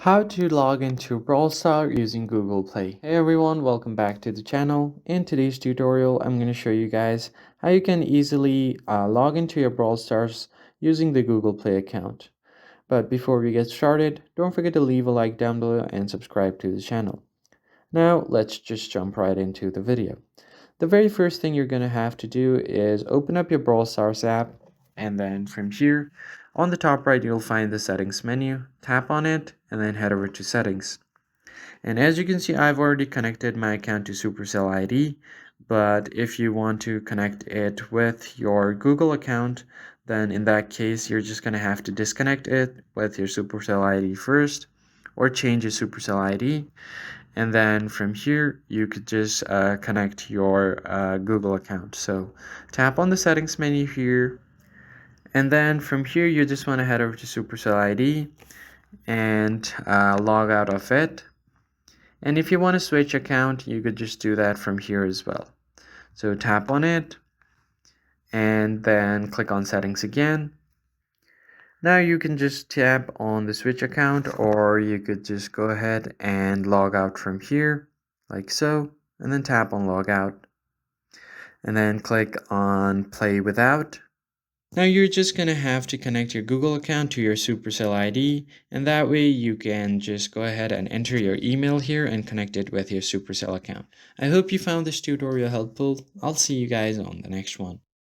How to log into Brawl Stars using Google Play. Hey everyone, welcome back to the channel. In today's tutorial, I'm going to show you guys how you can easily log into your Brawl Stars using the Google Play account. But before we get started, don't forget to leave a like down below and subscribe to the channel. Now, let's just jump right into the video. The very first thing you're going to have to do is open up your Brawl Stars app, and then from here, on the top right, you'll find the settings menu. Tap on it and then head over to settings. And as you can see, I've already connected my account to Supercell ID, but if you want to connect it with your Google account, then in that case, you're just going to have to disconnect it with your Supercell ID first, or change your Supercell ID. And then from here, you could just connect your Google account. So tap on the settings menu here. And then from here, you just want to head over to Supercell ID and log out of it. And if you want to switch account, you could just do that from here as well. So tap on it and then click on settings again. Now you can just tap on the switch account, or you could just go ahead and log out from here like so, and then tap on log out and then click on play without. Now you're just going to have to connect your Google account to your Supercell ID, and that way you can just go ahead and enter your email here and connect it with your Supercell account. I hope you found this tutorial helpful. I'll see you guys on the next one.